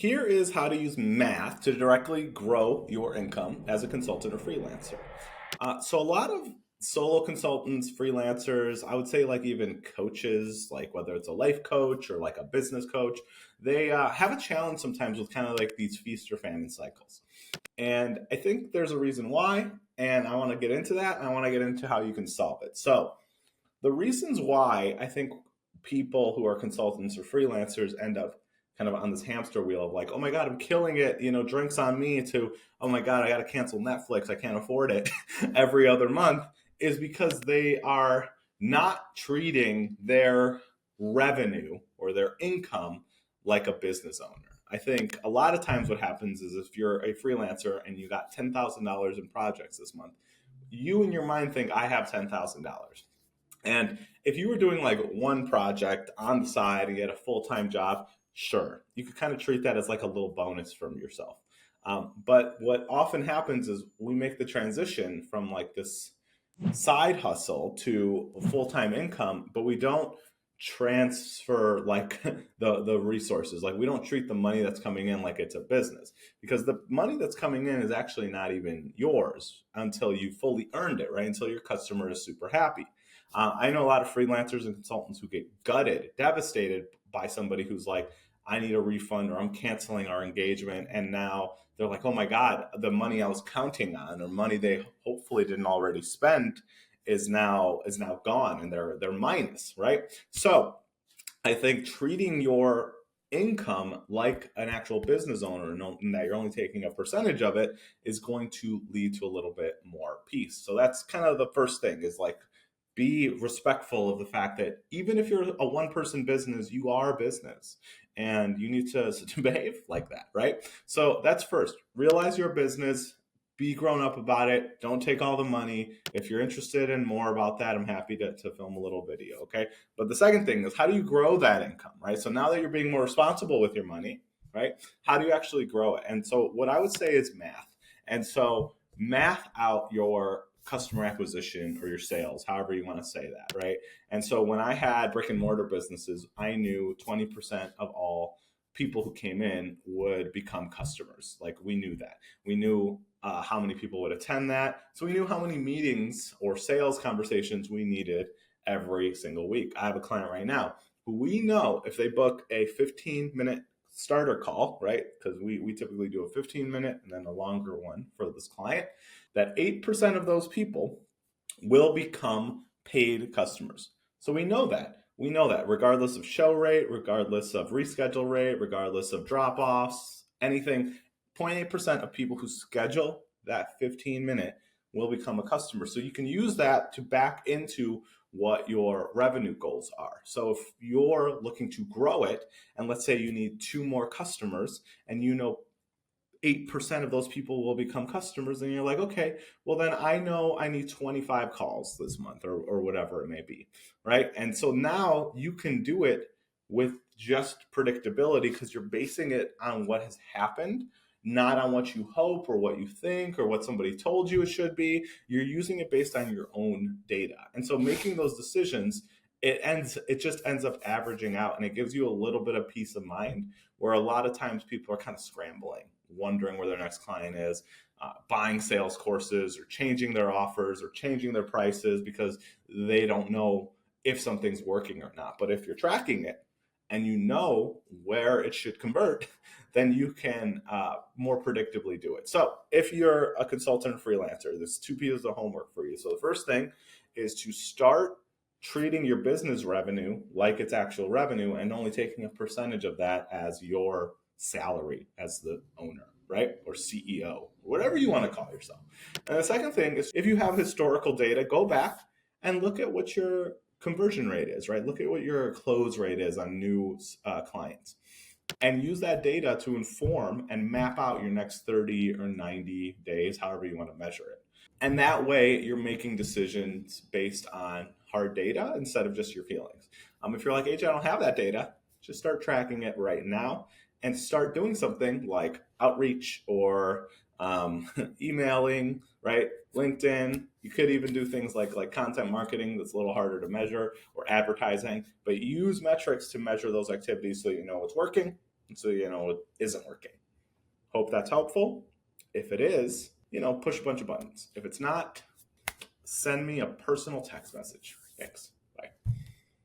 Here is how to use math to directly grow your income as a consultant or freelancer. So, a lot of solo consultants, freelancers, I would say like even coaches, like whether it's a life coach or like a business coach, they have a challenge sometimes with kind of like these feast or famine cycles. And I think there's a reason why. And I want to get into that. And I want to get into how you can solve it. So, the reasons why I think people who are consultants or freelancers end up kind of on this hamster wheel of like, oh my God, I'm killing it, drinks on me, to, oh my God, I got to cancel Netflix, I can't afford it every other month, is because they are not treating their revenue or their income like a business owner. I think a lot of times what happens is if you're a freelancer and you got $10,000 in projects this month, you in your mind think, I have $10,000. And if you were doing like one project on the side and you had a full time job, sure, you could kind of treat that as like a little bonus from yourself. But what often happens is we make the transition from like this side hustle to full time income, but we don't transfer like the resources. Like we don't treat the money that's coming in like it's a business, because the money that's coming in is actually not even yours until you fully earned it, right? Until your customer is super happy. I know a lot of freelancers and consultants who get gutted, devastated by somebody who's like, I need a refund or I'm canceling our engagement. And now they're like, oh my God, the money I was counting on or money they hopefully didn't already spend is now gone, and they're minus, right? So I think treating your income like an actual business owner and that you're only taking a percentage of it is going to lead to a little bit more peace. So that's kind of the first thing, is like be respectful of the fact that even if you're a one person business, you are a business and you need to behave like that, right? So that's first. Realize you're a business, be grown up about it. Don't take all the money. If you're interested in more about that, I'm happy to film a little video, okay? But the second thing is, how do you grow that income, right? So now that you're being more responsible with your money, right? How do you actually grow it? And so what I would say is math. And so math out your customer acquisition or your sales, however you want to say that, right? And so when I had brick and mortar businesses, I knew 20% of all people who came in would become customers. Like we knew that. We knew how many people would attend that. So we knew how many meetings or sales conversations we needed every single week. I have a client right now who we know if they book a 15-minute starter call, right? Because we typically do a 15-minute and then a longer one for this client, that 8% of those people will become paid customers. So we know that. We know that regardless of show rate, regardless of reschedule rate, regardless of drop offs, anything, 0.8% of people who schedule that 15-minute will become a customer. So you can use that to back into what your revenue goals are. So if you're looking to grow it, and let's say you need two more customers, and you know 8% of those people will become customers, and you're like, okay, well then I know I need 25 calls this month, or whatever it may be, right? And so now you can do it with just predictability because you're basing it on what has happened, not on what you hope or what you think or what somebody told you it should be. You're using it based on your own data. And so making those decisions, it just ends up averaging out, and it gives you a little bit of peace of mind, where a lot of times people are kind of scrambling, wondering where their next client is, buying sales courses or changing their offers or changing their prices because they don't know if something's working or not. But if you're tracking it and you know where it should convert, then you can more predictably do it. So if you're a consultant or freelancer, there's two pieces of homework for you. So the first thing is to start treating your business revenue like it's actual revenue and only taking a percentage of that as your salary as the owner, right? Or CEO, whatever you want to call yourself. And the second thing is, if you have historical data, go back and look at what your conversion rate is, right? Look at what your close rate is on new clients, and use that data to inform and map out your next 30 or 90 days, however you want to measure it. And that way you're making decisions based on hard data instead of just your feelings. If you're like, AJ, I don't have that data, just start tracking it right now and start doing something like outreach or emailing, right? LinkedIn. You could even do things like content marketing that's a little harder to measure, or advertising, but use metrics to measure those activities so you know what's working So, it isn't working. Hope that's helpful. If it is, push a bunch of buttons. If it's not, send me a personal text message. Thanks. Bye.